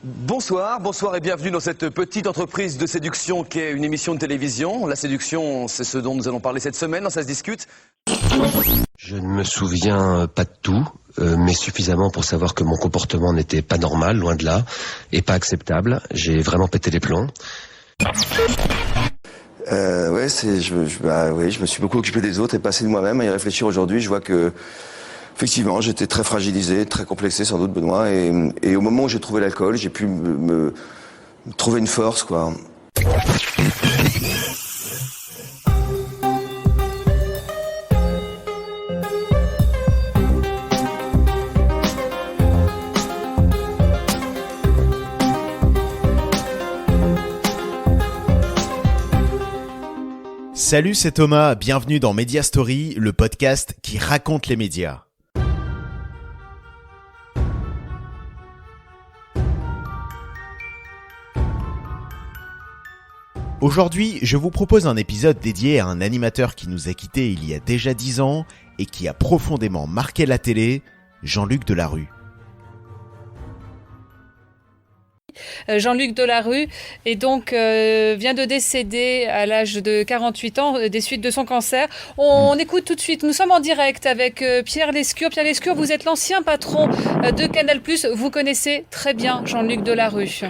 Bonsoir et bienvenue dans cette petite entreprise de séduction qui est une émission de télévision. La séduction, c'est ce dont nous allons parler cette semaine dans Ça se discute. Je ne me souviens pas de tout, mais suffisamment pour savoir que mon comportement n'était pas normal, loin de là, et pas acceptable. J'ai vraiment pété les plombs. Je me suis beaucoup occupé des autres et passé de moi-même. À y réfléchir aujourd'hui, je vois que effectivement, j'étais très fragilisé, très complexé sans doute, Benoît. Et au moment où j'ai trouvé l'alcool, j'ai pu me trouver une force, quoi. Salut, c'est Thomas, bienvenue dans Media Story, le podcast qui raconte les médias. Aujourd'hui, je vous propose un épisode dédié à un animateur qui nous a quittés il y a déjà 10 ans et qui a profondément marqué la télé, Jean-Luc Delarue. Jean-Luc Delarue vient de décéder à l'âge de 48 ans des suites de son cancer. On écoute tout de suite, nous sommes en direct avec Pierre Lescure. Pierre Lescure, vous êtes l'ancien patron de Canal+, vous connaissez très bien Jean-Luc Delarue.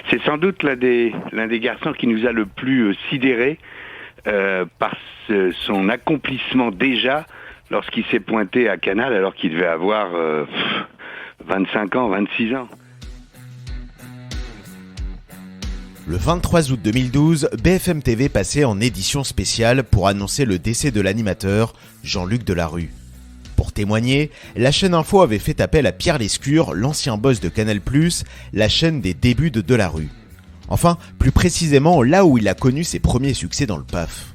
C'est sans doute l'un des garçons qui nous a le plus sidérés par son accomplissement déjà lorsqu'il s'est pointé à Canal alors qu'il devait avoir 25 ans, 26 ans. Le 23 août 2012, BFM TV passait en édition spéciale pour annoncer le décès de l'animateur Jean-Luc Delarue. Pour témoigner, la chaîne Info avait fait appel à Pierre Lescure, l'ancien boss de Canal+, la chaîne des débuts de Delarue. Enfin, plus précisément, là où il a connu ses premiers succès dans le PAF.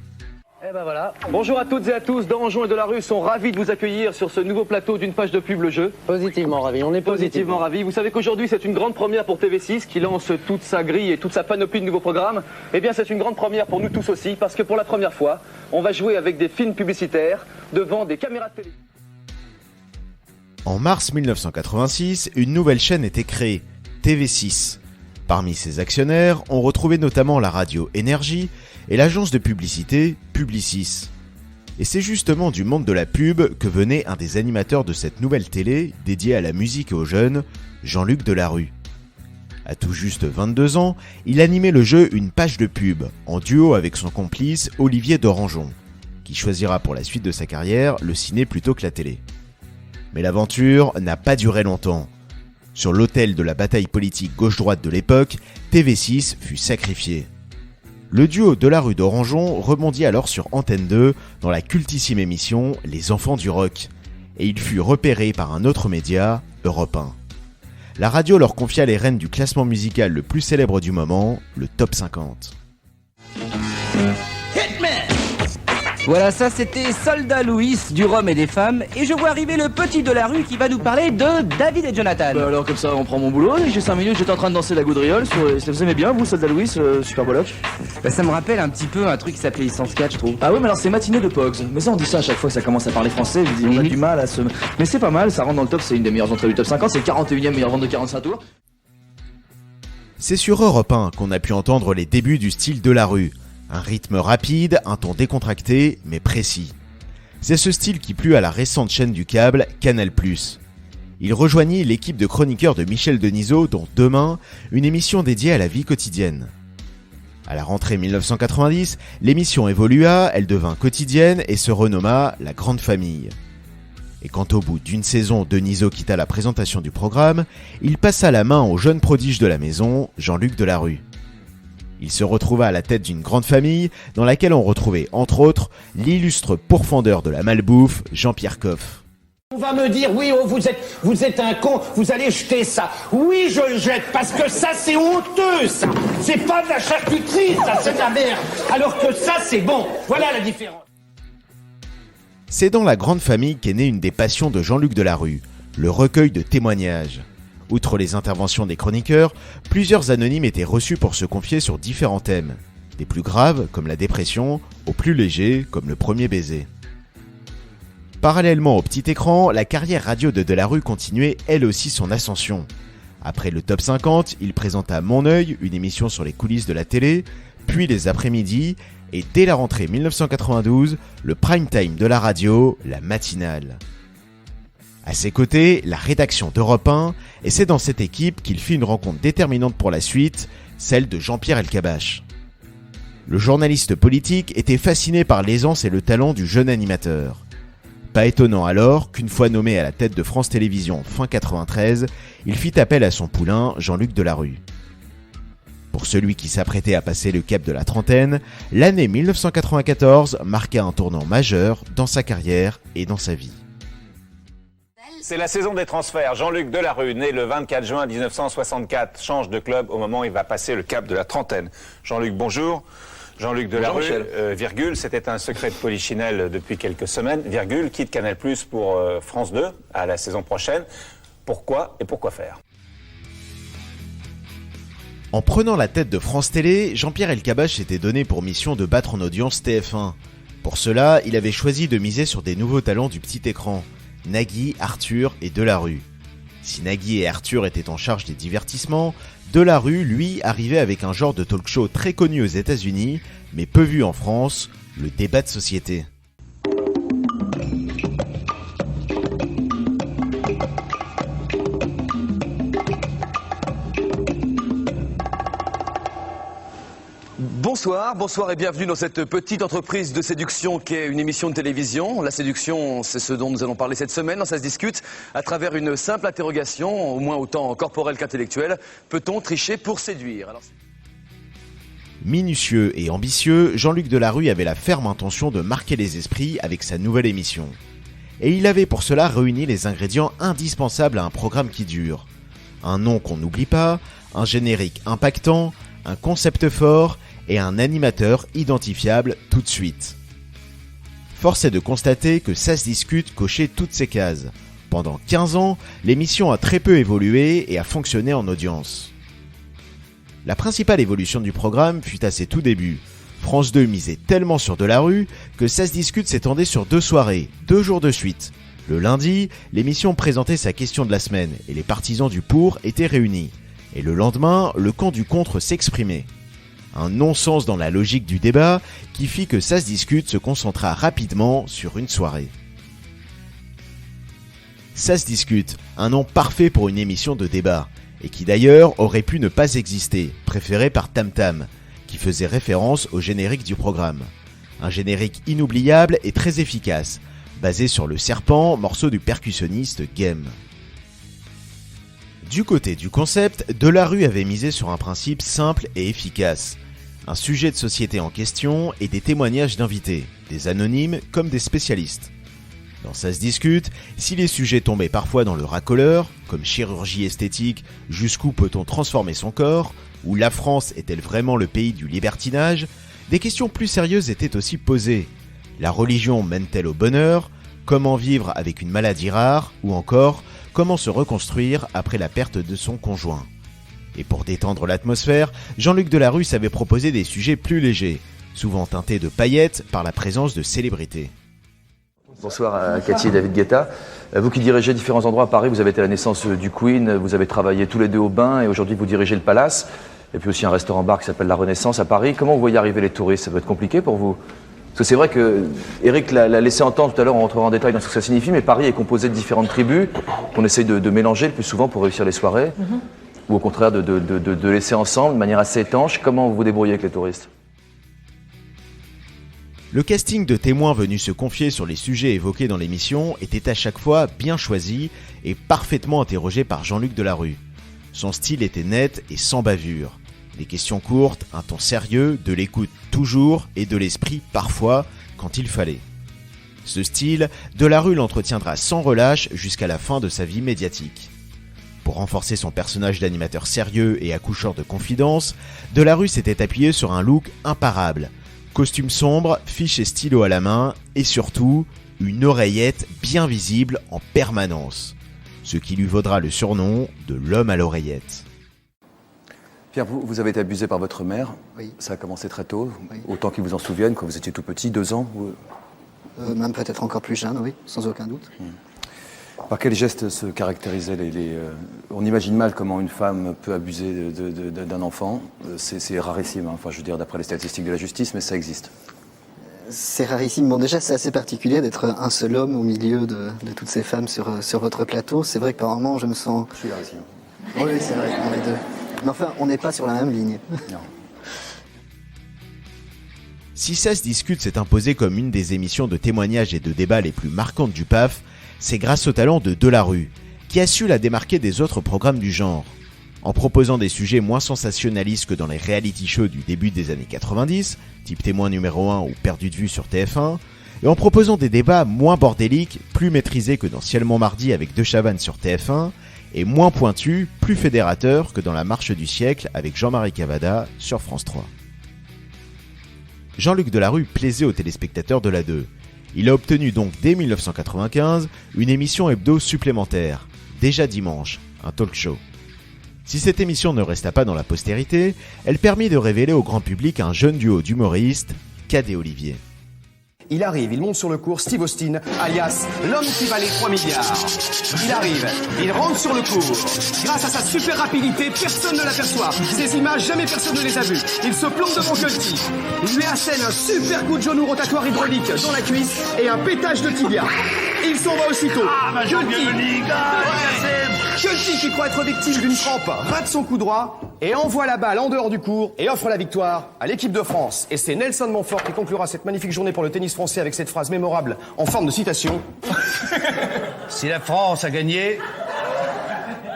Et ben voilà. Bonjour à toutes et à tous, Derangeon et Delarue sont ravis de vous accueillir sur ce nouveau plateau d'une page de pub Le Jeu. Positivement ravis, on est positivement ravis. Vous savez qu'aujourd'hui c'est une grande première pour TV6 qui lance toute sa grille et toute sa panoplie de nouveaux programmes. Eh bien c'est une grande première pour nous tous aussi parce que pour la première fois, on va jouer avec des films publicitaires devant des caméras de télé. En mars 1986, une nouvelle chaîne était créée, TV6. Parmi ses actionnaires, on retrouvait notamment la radio Énergie et l'agence de publicité Publicis. Et c'est justement du monde de la pub que venait un des animateurs de cette nouvelle télé dédiée à la musique et aux jeunes, Jean-Luc Delarue. À tout juste 22 ans, il animait le jeu Une page de pub, en duo avec son complice Olivier Derangeon, qui choisira pour la suite de sa carrière le ciné plutôt que la télé. Mais l'aventure n'a pas duré longtemps. Sur l'autel de la bataille politique gauche-droite de l'époque, TV6 fut sacrifié. Le duo Delarue-Derangeon rebondit alors sur Antenne 2 dans la cultissime émission Les Enfants du Rock, et il fut repéré par un autre média, Europe 1. La radio leur confia les rênes du classement musical le plus célèbre du moment, le Top 50. Voilà, ça c'était Soldat Louis, du rhum et des femmes. Et je vois arriver le petit Delarue qui va nous parler de David et Jonathan. Alors comme ça, on prend mon boulot. J'ai 5 minutes, j'étais en train de danser la gaudriole. Vous aimez bien, vous, Soldat Louis, super boloc? Ça me rappelle un petit peu un truc qui s'appelait Licence 4, je trouve. Ah oui, mais alors c'est matinée de Pogs. Mais ça, on dit ça à chaque fois que ça commence à parler français. On a du mal à se... Mais c'est pas mal, ça rentre dans le top, c'est une des meilleures entrées du top 50. C'est le 41e meilleure vente de 45 tours. C'est sur Europe 1 qu'on a pu entendre les débuts du style Delarue. Un rythme rapide, un ton décontracté, mais précis. C'est ce style qui plut à la récente chaîne du câble, Canal+. Il rejoignit l'équipe de chroniqueurs de Michel Denisot, dont Demain, une émission dédiée à la vie quotidienne. À la rentrée 1990, l'émission évolua, elle devint quotidienne et se renomma La Grande Famille. Et quand au bout d'une saison, Denisot quitta la présentation du programme, il passa la main au jeune prodige de la maison, Jean-Luc Delarue. Il se retrouva à la tête d'une grande famille dans laquelle on retrouvait, entre autres, l'illustre pourfendeur de la malbouffe, Jean-Pierre Coff. On va me dire, oui, oh, vous êtes un con, vous allez jeter ça. Oui, je le jette, parce que ça, c'est honteux, ça. C'est pas de la charcuterie, ça, c'est de la merde. Alors que ça, c'est bon. Voilà la différence. C'est dans La Grande Famille qu'est née une des passions de Jean-Luc Delarue, le recueil de témoignages. Outre les interventions des chroniqueurs, plusieurs anonymes étaient reçus pour se confier sur différents thèmes, des plus graves comme la dépression, aux plus légers comme le premier baiser. Parallèlement au petit écran, la carrière radio de Delarue continuait elle aussi son ascension. Après le Top 50, il présenta Mon œil, une émission sur les coulisses de la télé, puis les après-midi, et dès la rentrée 1992, le prime time de la radio, la matinale. À ses côtés, la rédaction d'Europe 1, et c'est dans cette équipe qu'il fit une rencontre déterminante pour la suite, celle de Jean-Pierre Elkabbach. Le journaliste politique était fasciné par l'aisance et le talent du jeune animateur. Pas étonnant alors qu'une fois nommé à la tête de France Télévisions fin 93, il fit appel à son poulain Jean-Luc Delarue. Pour celui qui s'apprêtait à passer le cap de la trentaine, l'année 1994 marqua un tournant majeur dans sa carrière et dans sa vie. C'est la saison des transferts. Jean-Luc Delarue, né le 24 juin 1964, change de club au moment où il va passer le cap de la trentaine. Jean-Luc, bonjour. Jean-Luc Delarue, virgule, c'était un secret de Polichinelle depuis quelques semaines, virgule, quitte Canal+ pour France 2 à la saison prochaine. Pourquoi et pourquoi faire ? En prenant la tête de France Télé, Jean-Pierre Elkabbach s'était donné pour mission de battre en audience TF1. Pour cela, il avait choisi de miser sur des nouveaux talents du petit écran, Nagui, Arthur et Delarue. Si Nagui et Arthur étaient en charge des divertissements, Delarue, lui, arrivait avec un genre de talk-show très connu aux États-Unis, mais peu vu en France, le débat de société. Bonsoir et bienvenue dans cette petite entreprise de séduction qui est une émission de télévision. La séduction, c'est ce dont nous allons parler cette semaine. Ça se discute à travers une simple interrogation, au moins autant corporelle qu'intellectuelle. Peut-on tricher pour séduire ? Minutieux et ambitieux, Jean-Luc Delarue avait la ferme intention de marquer les esprits avec sa nouvelle émission. Et il avait pour cela réuni les ingrédients indispensables à un programme qui dure. Un nom qu'on n'oublie pas, un générique impactant, un concept fort et un animateur identifiable tout de suite. Force est de constater que Ça se discute cochait toutes ces cases. Pendant 15 ans, l'émission a très peu évolué et a fonctionné en audience. La principale évolution du programme fut à ses tout débuts. France 2 misait tellement sur Delarue que Ça se discute s'étendait sur 2 soirées, 2 jours de suite. Le lundi, l'émission présentait sa question de la semaine et les partisans du pour étaient réunis. Et le lendemain, le camp du contre s'exprimait. Un non-sens dans la logique du débat qui fit que Ça se discute se concentra rapidement sur une soirée. Ça se discute, un nom parfait pour une émission de débat, et qui d'ailleurs aurait pu ne pas exister, préféré par Tam Tam, qui faisait référence au générique du programme. Un générique inoubliable et très efficace, basé sur Le Serpent, morceau du percussionniste Game. Du côté du concept, Delarue avait misé sur un principe simple et efficace. Un sujet de société en question et des témoignages d'invités, des anonymes comme des spécialistes. Dans Ça se discute, si les sujets tombaient parfois dans le racoleur, comme chirurgie esthétique, jusqu'où peut-on transformer son corps, ou la France est-elle vraiment le pays du libertinage, des questions plus sérieuses étaient aussi posées. La religion mène-t-elle au bonheur ? Comment vivre avec une maladie rare ? Ou encore, comment se reconstruire après la perte de son conjoint ? Et pour détendre l'atmosphère, Jean-Luc Delarue savait proposer des sujets plus légers, souvent teintés de paillettes par la présence de célébrités. Bonsoir à Cathy et David Guetta. Vous qui dirigez différents endroits à Paris, vous avez été à la naissance du Queen, vous avez travaillé tous les deux au Bain et aujourd'hui vous dirigez le Palace. Et puis aussi un restaurant-bar qui s'appelle La Renaissance à Paris. Comment vous voyez arriver les touristes ? Ça doit être compliqué pour vous ? Parce que c'est vrai que Eric l'a laissé entendre tout à l'heure, on rentrera en détail dans ce que ça signifie, mais Paris est composé de différentes tribus qu'on essaye de mélanger le plus souvent pour réussir les soirées. Ou au contraire de laisser ensemble de manière assez étanche. Comment vous vous débrouillez avec les touristes ? Le casting de témoins venus se confier sur les sujets évoqués dans l'émission était à chaque fois bien choisi et parfaitement interrogé par Jean-Luc Delarue. Son style était net et sans bavure. Des questions courtes, un ton sérieux, de l'écoute toujours et de l'esprit parfois quand il fallait. Ce style, Delarue l'entretiendra sans relâche jusqu'à la fin de sa vie médiatique. Pour renforcer son personnage d'animateur sérieux et accoucheur de confidences, Delarue s'était appuyé sur un look imparable. Costume sombre, fiche et stylo à la main, et surtout, une oreillette bien visible en permanence. Ce qui lui vaudra le surnom de l'homme à l'oreillette. Pierre, vous avez été abusé par votre mère. Oui. Ça a commencé très tôt, Oui. autant qu'ils vous en souviennent, quand vous étiez tout petit, 2 ans. Même peut-être encore plus jeune, oui, sans aucun doute. Par quel geste se caractérisaient on imagine mal comment une femme peut abuser d'un enfant. C'est rarissime, hein. Enfin, je veux dire, d'après les statistiques de la justice, mais ça existe. C'est rarissime. Bon, déjà, c'est assez particulier d'être un seul homme au milieu de toutes ces femmes sur votre plateau. C'est vrai que par moments, je me sens... Je suis rarissime. Oui, c'est vrai, on est deux. Mais enfin, on n'est pas sur la même ligne. Non. Si ça se discute s'est imposé comme une des émissions de témoignages et de débats les plus marquantes du PAF, c'est grâce au talent de Delarue, qui a su la démarquer des autres programmes du genre. En proposant des sujets moins sensationnalistes que dans les reality shows du début des années 90, type Témoin numéro 1 ou Perdu de vue sur TF1, et en proposant des débats moins bordéliques, plus maîtrisés que dans Ciel Montmardi avec De Chavannes sur TF1, et moins pointus, plus fédérateurs que dans La Marche du siècle avec Jean-Marie Cavada sur France 3. Jean-Luc Delarue plaisait aux téléspectateurs de la 2. Il a obtenu donc dès 1995 une émission hebdo supplémentaire, Déjà dimanche, un talk show. Si cette émission ne resta pas dans la postérité, elle permit de révéler au grand public un jeune duo d'humoristes, Cad et Olivier. Il arrive, il monte sur le cours, Steve Austin, alias l'homme qui valait 3 milliards. Il arrive, il rentre sur le cours. Grâce à sa super rapidité, personne ne l'aperçoit. Ces images, jamais personne ne les a vues. Il se plante devant Culty. Il lui assène un super coup de genou rotatoire hydraulique dans la cuisse et un pétage de tibia. Il s'en va aussitôt. Culty, qui croit être victime d'une crampe, rate son coup droit et envoie la balle en dehors du cours et offre la victoire à l'équipe de France. Et c'est Nelson Montfort qui conclura cette magnifique journée pour le tennis français avec cette phrase mémorable en forme de citation. Si la France a gagné,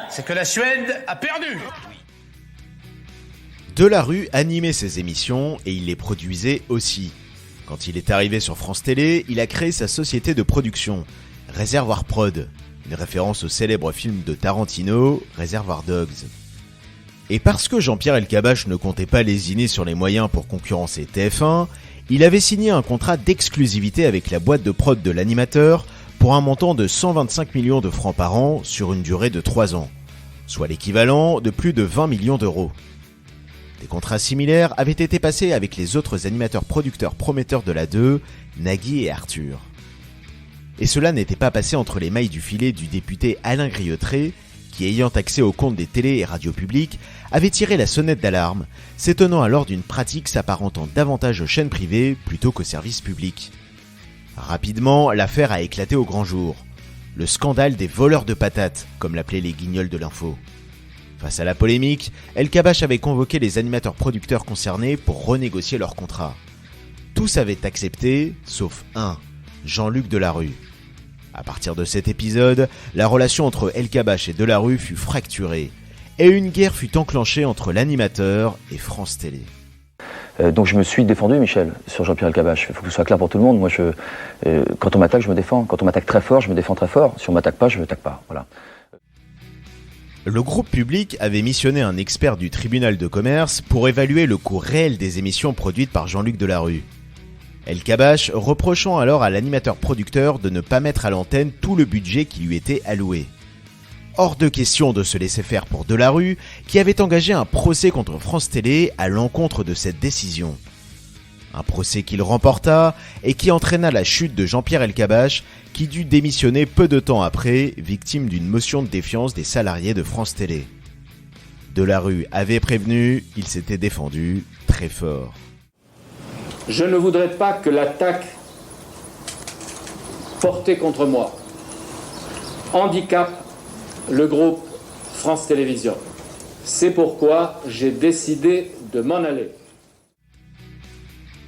c'est que la Suède a perdu. Delarue animait ses émissions et il les produisait aussi. Quand il est arrivé sur France Télé, il a créé sa société de production, Réservoir Prod, une référence au célèbre film de Tarantino, Reservoir Dogs. Et parce que Jean-Pierre Elkabbach ne comptait pas lésiner sur les moyens pour concurrencer TF1, il avait signé un contrat d'exclusivité avec la boîte de prod de l'animateur pour un montant de 125 millions de francs par an sur une durée de 3 ans, soit l'équivalent de plus de 20 millions d'euros. Des contrats similaires avaient été passés avec les autres animateurs producteurs prometteurs de la 2, Nagui et Arthur. Et cela n'était pas passé entre les mailles du filet du député Alain Griottret, qui, ayant accès aux comptes des télés et radios publiques, avait tiré la sonnette d'alarme, s'étonnant alors d'une pratique s'apparentant davantage aux chaînes privées plutôt qu'aux services publics. Rapidement, l'affaire a éclaté au grand jour. Le scandale des voleurs de patates, comme l'appelaient les guignols de l'info. Face à la polémique, Elkabbach avait convoqué les animateurs producteurs concernés pour renégocier leur contrat. Tous avaient accepté, sauf un, Jean-Luc Delarue. À partir de cet épisode, la relation entre Elkabbach et Delarue fut fracturée, et une guerre fut enclenchée entre l'animateur et France Télé. Donc je me suis défendu, Michel, sur Jean-Pierre Elkabbach. Il faut que ce soit clair pour tout le monde. Moi, quand on m'attaque, je me défends. Quand on m'attaque très fort, je me défends très fort. Si on m'attaque pas, je ne m'attaque pas. Voilà. Le groupe public avait missionné un expert du tribunal de commerce pour évaluer le coût réel des émissions produites par Jean-Luc Delarue. Elkabbach reprochant alors à l'animateur-producteur de ne pas mettre à l'antenne tout le budget qui lui était alloué. Hors de question de se laisser faire pour Delarue, qui avait engagé un procès contre France Télé à l'encontre de cette décision. Un procès qu'il remporta et qui entraîna la chute de Jean-Pierre Elkabbach, qui dut démissionner peu de temps après, victime d'une motion de défiance des salariés de France Télé. Delarue avait prévenu, il s'était défendu très fort. Je ne voudrais pas que l'attaque portée contre moi handicape le groupe France Télévisions. C'est pourquoi j'ai décidé de m'en aller.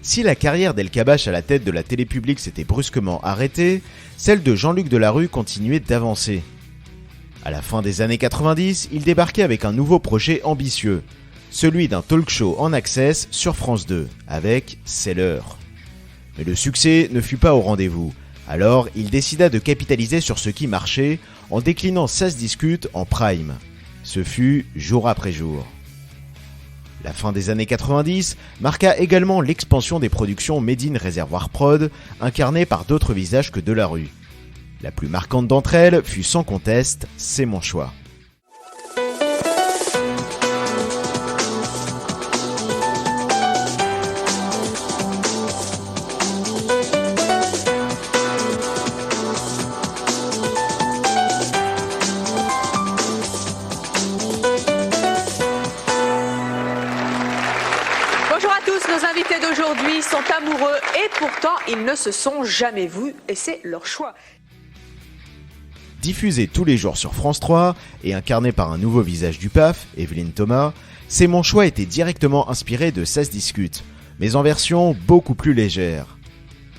Si la carrière d'Elkabbach à la tête de la télé publique s'était brusquement arrêtée, celle de Jean-Luc Delarue continuait d'avancer. À la fin des années 90, il débarquait avec un nouveau projet ambitieux, celui d'un talk show en access sur France 2, avec C'est l'heure. Mais le succès ne fut pas au rendez-vous, alors il décida de capitaliser sur ce qui marchait en déclinant Ça se discute en prime. Ce fut jour après jour. La fin des années 90 marqua également l'expansion des productions Made in Réservoir Prod, incarnées par d'autres visages que Delarue. La plus marquante d'entre elles fut sans conteste C'est mon choix. tous, nos invités d'aujourd'hui sont amoureux et pourtant ils ne se sont jamais vus et c'est leur choix. Diffusé tous les jours sur France 3 et incarné par un nouveau visage du PAF, Evelyne Thomas, C'est mon choix était directement inspiré de Ça se discute, mais en version beaucoup plus légère.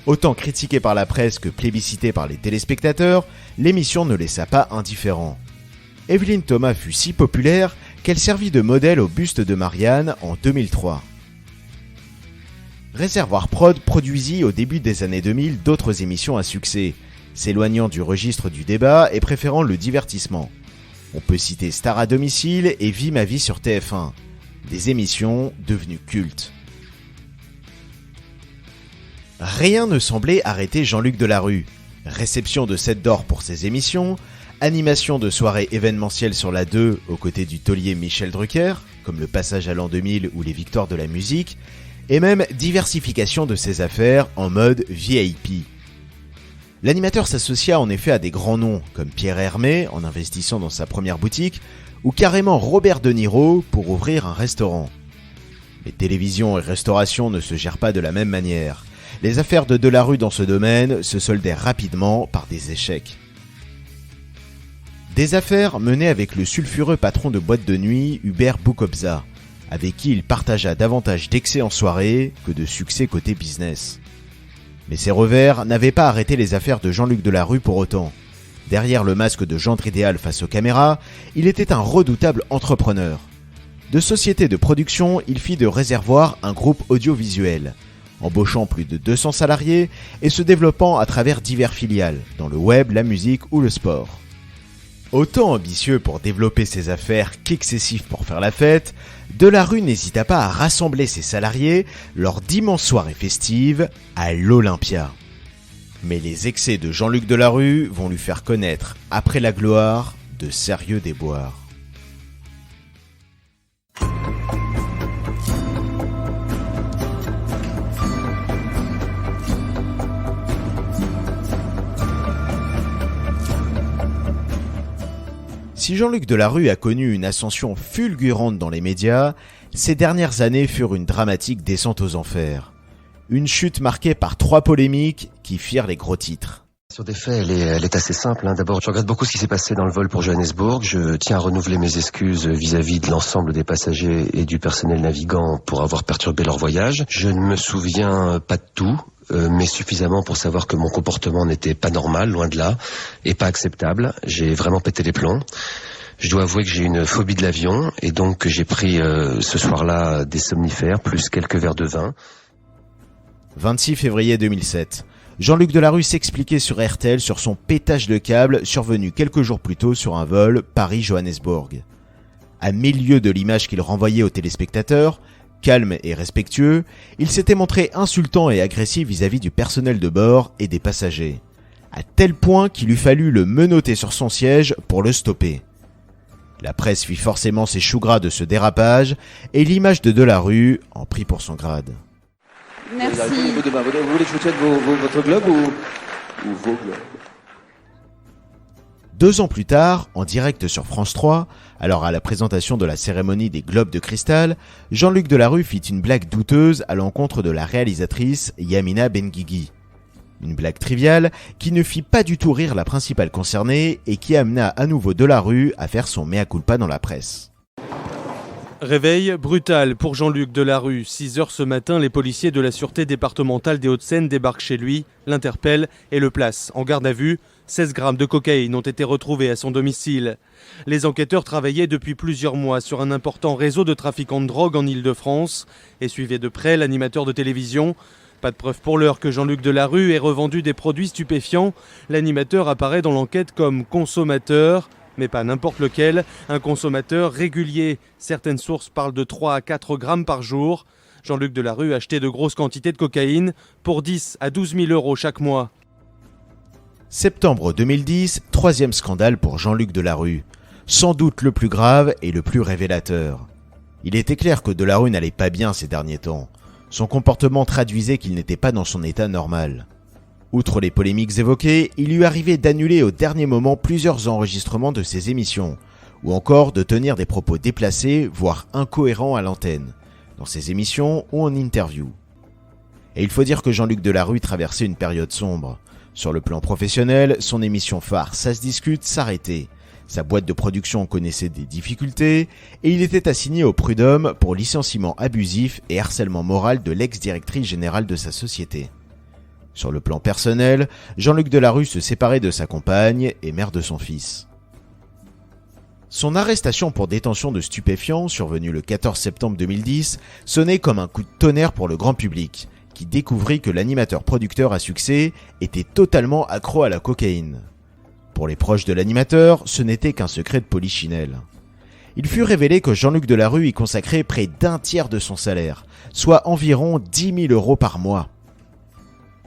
Autant critiquée par la presse que plébiscitée par les téléspectateurs, l'émission ne laissa pas indifférent. Evelyne Thomas fut si populaire qu'elle servit de modèle au buste de Marianne en 2003. Réservoir Prod produisit au début des années 2000 d'autres émissions à succès, s'éloignant du registre du débat et préférant le divertissement. On peut citer Star à domicile et Vie ma vie sur TF1, des émissions devenues cultes. Rien ne semblait arrêter Jean-Luc Delarue. Réception de 7 d'or pour ses émissions, animation de soirées événementielles sur la 2 aux côtés du taulier Michel Drucker, comme le passage à l'an 2000 ou les victoires de la musique, et même diversification de ses affaires en mode VIP. L'animateur s'associa en effet à des grands noms comme Pierre Hermé en investissant dans sa première boutique, ou carrément Robert De Niro pour ouvrir un restaurant. Mais télévision et restauration ne se gèrent pas de la même manière. Les affaires de Delarue dans ce domaine se soldèrent rapidement par des échecs. Des affaires menées avec le sulfureux patron de boîte de nuit Hubert Boukobza, avec qui il partagea davantage d'excès en soirée que de succès côté business. Mais ces revers n'avaient pas arrêté les affaires de Jean-Luc Delarue pour autant. Derrière le masque de gendre idéal face aux caméras, il était un redoutable entrepreneur. De société de production, il fit de Réservoir un groupe audiovisuel, embauchant plus de 200 salariés et se développant à travers divers filiales, dans le web, la musique ou le sport. Autant ambitieux pour développer ses affaires qu'excessif pour faire la fête, Delarue n'hésita pas à rassembler ses salariés lors d'immenses soirées festives à l'Olympia. Mais les excès de Jean-Luc Delarue vont lui faire connaître, après la gloire, de sérieux déboires. Si Jean-Luc Delarue a connu une ascension fulgurante dans les médias, ces dernières années furent une dramatique descente aux enfers. Une chute marquée par 3 polémiques qui firent les gros titres. Sur des faits, elle est assez simple. D'abord, je regrette beaucoup ce qui s'est passé dans le vol pour Johannesburg. Je tiens à renouveler mes excuses vis-à-vis de l'ensemble des passagers et du personnel navigant pour avoir perturbé leur voyage. Je ne me souviens pas de tout, mais suffisamment pour savoir que mon comportement n'était pas normal, loin de là, et pas acceptable. J'ai vraiment pété les plombs. Je dois avouer que j'ai une phobie de l'avion, et donc que j'ai pris ce soir-là des somnifères, plus quelques verres de vin. 26 février 2007. Jean-Luc Delarue s'expliquait sur RTL sur son pétage de câble survenu quelques jours plus tôt sur un vol Paris-Johannesburg. À 1000 lieues de l'image qu'il renvoyait aux téléspectateurs, calme et respectueux, il s'était montré insultant et agressif vis-à-vis du personnel de bord et des passagers, à tel point qu'il eût fallu le menotter sur son siège pour le stopper. La presse fit forcément ses choux gras de ce dérapage et l'image de Delarue en prit pour son grade. Merci. Vous voulez que je vous tienne votre globe ou vos globes? 2 ans plus tard, en direct sur France 3, alors à la présentation de la cérémonie des Globes de Cristal, Jean-Luc Delarue fit une blague douteuse à l'encontre de la réalisatrice Yamina Benguigui. Une blague triviale qui ne fit pas du tout rire la principale concernée et qui amena à nouveau Delarue à faire son mea culpa dans la presse. Réveil brutal pour Jean-Luc Delarue. 6h ce matin, les policiers de la Sûreté départementale des Hauts-de-Seine débarquent chez lui, l'interpellent et le placent en garde à vue. 16 grammes de cocaïne ont été retrouvés à son domicile. Les enquêteurs travaillaient depuis plusieurs mois sur un important réseau de trafiquants de drogue en Île-de-France et suivaient de près l'animateur de télévision. Pas de preuve pour l'heure que Jean-Luc Delarue ait revendu des produits stupéfiants. L'animateur apparaît dans l'enquête comme consommateur, mais pas n'importe lequel, un consommateur régulier. Certaines sources parlent de 3 à 4 grammes par jour. Jean-Luc Delarue achetait de grosses quantités de cocaïne pour 10 à 12 000 euros chaque mois. Septembre 2010, 3e scandale pour Jean-Luc Delarue. Sans doute le plus grave et le plus révélateur. Il était clair que Delarue n'allait pas bien ces derniers temps. Son comportement traduisait qu'il n'était pas dans son état normal. Outre les polémiques évoquées, il lui arrivait d'annuler au dernier moment plusieurs enregistrements de ses émissions, ou encore de tenir des propos déplacés, voire incohérents à l'antenne, dans ses émissions ou en interview. Et il faut dire que Jean-Luc Delarue traversait une période sombre. Sur le plan professionnel, son émission phare Ça se discute s'arrêtait. Sa boîte de production connaissait des difficultés et il était assigné au prud'homme pour licenciement abusif et harcèlement moral de l'ex-directrice générale de sa société. Sur le plan personnel, Jean-Luc Delarue se séparait de sa compagne et mère de son fils. Son arrestation pour détention de stupéfiants, survenue le 14 septembre 2010, sonnait comme un coup de tonnerre pour le grand public, qui découvrit que l'animateur-producteur à succès était totalement accro à la cocaïne. Pour les proches de l'animateur, ce n'était qu'un secret de polichinelle. Il fut révélé que Jean-Luc Delarue y consacrait près d'un tiers de son salaire, soit environ 10 000 € par mois.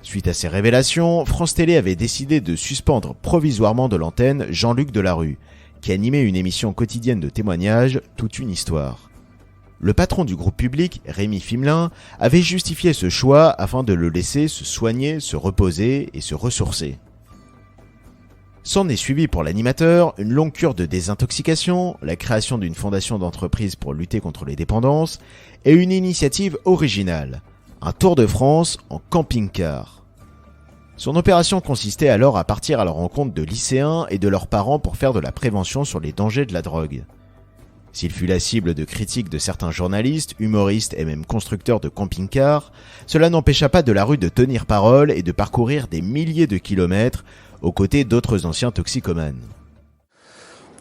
Suite à ces révélations, France Télé avait décidé de suspendre provisoirement de l'antenne Jean-Luc Delarue, qui animait une émission quotidienne de témoignages, Toute une histoire. Le patron du groupe public, Rémi Fimelin, avait justifié ce choix afin de le laisser se soigner, se reposer et se ressourcer. S'en est suivi pour l'animateur une longue cure de désintoxication, la création d'une fondation d'entreprise pour lutter contre les dépendances et une initiative originale, un tour de France en camping-car. Son opération consistait alors à partir à la rencontre de lycéens et de leurs parents pour faire de la prévention sur les dangers de la drogue. S'il fut la cible de critiques de certains journalistes, humoristes et même constructeurs de camping-cars, cela n'empêcha pas Delarue de tenir parole et de parcourir des milliers de kilomètres aux côtés d'autres anciens toxicomanes.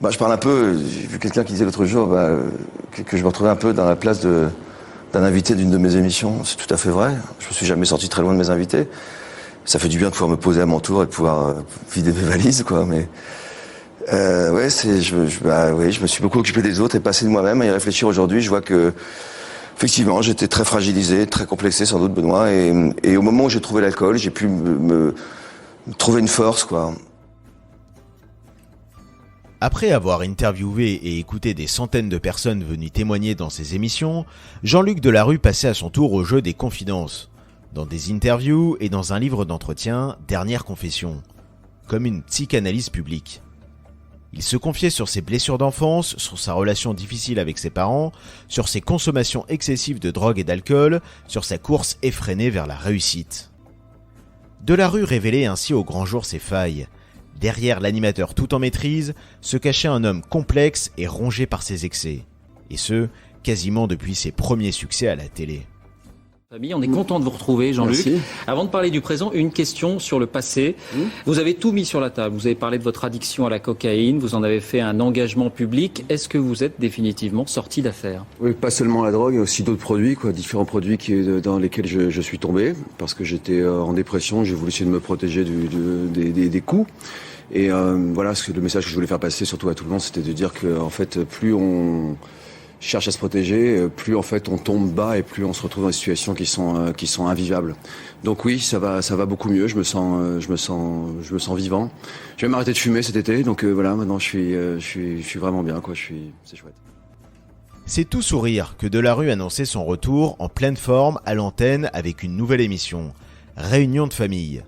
Je parle un peu, j'ai vu quelqu'un qui disait l'autre jour que je me retrouvais un peu dans la place d'un invité d'une de mes émissions. C'est tout à fait vrai. Je me suis jamais sorti très loin de mes invités. Ça fait du bien de pouvoir me poser à mon tour et de pouvoir vider mes valises, quoi. Mais je me suis beaucoup occupé des autres et passé de moi-même. À y réfléchir aujourd'hui, je vois que effectivement, j'étais très fragilisé, très complexé sans doute, Benoît. Et au moment où j'ai trouvé l'alcool, j'ai pu me trouver une force, quoi. Après avoir interviewé et écouté des centaines de personnes venues témoigner dans ses émissions, Jean-Luc Delarue passait à son tour au jeu des confidences. Dans des interviews et dans un livre d'entretien, Dernière confession, comme une psychanalyse publique. Il se confiait sur ses blessures d'enfance, sur sa relation difficile avec ses parents, sur ses consommations excessives de drogue et d'alcool, sur sa course effrénée vers la réussite. Delarue révélait ainsi au grand jour ses failles. Derrière l'animateur tout en maîtrise, se cachait un homme complexe et rongé par ses excès. Et ce, quasiment depuis ses premiers succès à la télé. On est content de vous retrouver, Jean-Luc. Merci. Avant de parler du présent, une question sur le passé. Vous avez tout mis sur la table. Vous avez parlé de votre addiction à la cocaïne, vous en avez fait un engagement public. Est-ce que vous êtes définitivement sorti d'affaire ? Oui, pas seulement la drogue, aussi d'autres produits, différents produits dans lesquels je suis tombé, parce que j'étais en dépression, j'ai voulu essayer de me protéger des coups. Et voilà, le message que je voulais faire passer surtout à tout le monde, c'était de dire que en fait, plus on cherche à se protéger, plus en fait on tombe bas et plus on se retrouve dans des situations qui sont invivables. Donc oui, ça va beaucoup mieux. Je me sens vivant. Je vais m'arrêter de fumer cet été, donc voilà, maintenant je suis vraiment bien, quoi. C'est chouette. C'est tout sourire que Delarue annonçait son retour en pleine forme à l'antenne avec une nouvelle émission, Réunion de famille.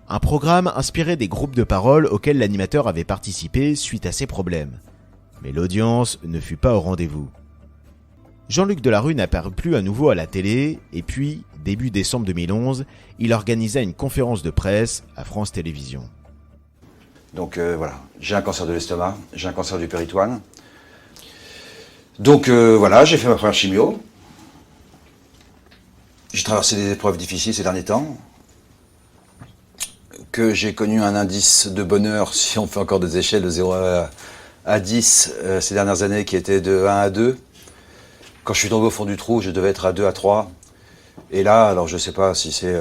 Un programme inspiré des groupes de parole auxquels l'animateur avait participé suite à ses problèmes. Mais l'audience ne fut pas au rendez-vous. Jean-Luc Delarue n'apparut plus à nouveau à la télé, et puis, début décembre 2011, il organisa une conférence de presse à France Télévisions. Donc voilà, j'ai un cancer de l'estomac, j'ai un cancer du péritoine. Donc voilà, j'ai fait ma première chimio. J'ai traversé des épreuves difficiles ces derniers temps. Que j'ai connu un indice de bonheur, si on fait encore des échelles de 0 à 10 ces dernières années, qui était de 1 à 2. Quand je suis tombé au fond du trou, je devais être à 2 à 3. Et là, alors je ne sais pas si c'est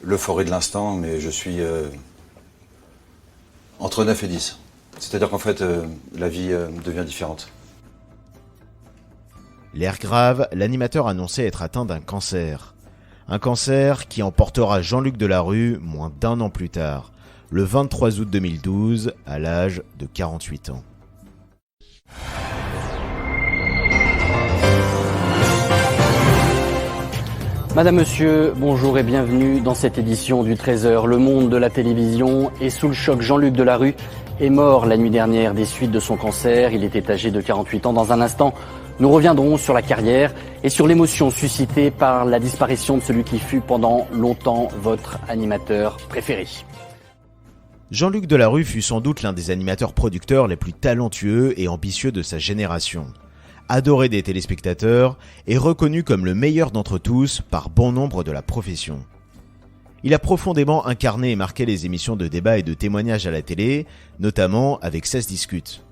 l'euphorie de l'instant, mais je suis entre 9 et 10. C'est-à-dire qu'en fait, la vie devient différente. L'air grave, l'animateur annonçait être atteint d'un cancer. Un cancer qui emportera Jean-Luc Delarue moins d'1 an plus tard, le 23 août 2012, à l'âge de 48 ans. Madame, Monsieur, bonjour et bienvenue dans cette édition du Trésor. Le monde de la télévision est sous le choc. Jean-Luc Delarue est mort la nuit dernière des suites de son cancer. Il était âgé de 48 ans. Dans un instant, Nous reviendrons sur la carrière et sur l'émotion suscitée par la disparition de celui qui fut pendant longtemps votre animateur préféré. Jean-Luc Delarue fut sans doute l'un des animateurs-producteurs les plus talentueux et ambitieux de sa génération. Adoré des téléspectateurs et reconnu comme le meilleur d'entre tous par bon nombre de la profession. Il a profondément incarné et marqué les émissions de débat et de témoignages à la télé, notamment avec Ça se discute.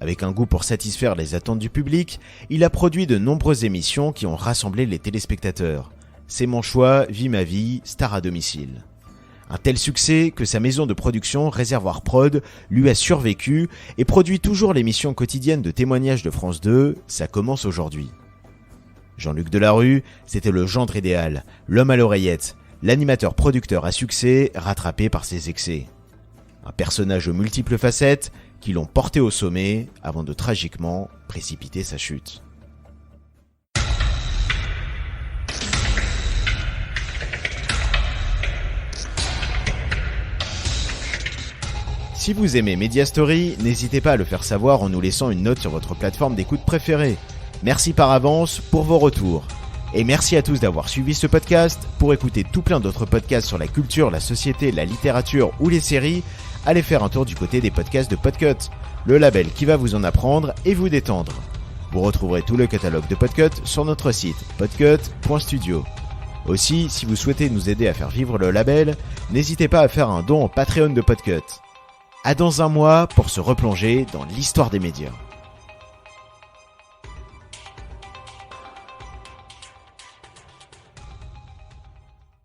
Avec un goût pour satisfaire les attentes du public, il a produit de nombreuses émissions qui ont rassemblé les téléspectateurs. C'est mon choix, Vie ma vie, Star à domicile. Un tel succès que sa maison de production Réservoir Prod lui a survécu et produit toujours l'émission quotidienne de témoignages de France 2, Ça commence aujourd'hui. Jean-Luc Delarue, c'était le gendre idéal, l'homme à l'oreillette, l'animateur producteur à succès rattrapé par ses excès. Un personnage aux multiples facettes qui l'ont porté au sommet avant de tragiquement précipiter sa chute. Si vous aimez Media Story, n'hésitez pas à le faire savoir en nous laissant une note sur votre plateforme d'écoute préférée. Merci par avance pour vos retours. Et merci à tous d'avoir suivi ce podcast. Pour écouter tout plein d'autres podcasts sur la culture, la société, la littérature ou les séries, allez faire un tour du côté des podcasts de Podcut, le label qui va vous en apprendre et vous détendre. Vous retrouverez tout le catalogue de Podcut sur notre site podcut.studio. Aussi, si vous souhaitez nous aider à faire vivre le label, n'hésitez pas à faire un don au Patreon de Podcut. À dans un mois pour se replonger dans l'histoire des médias.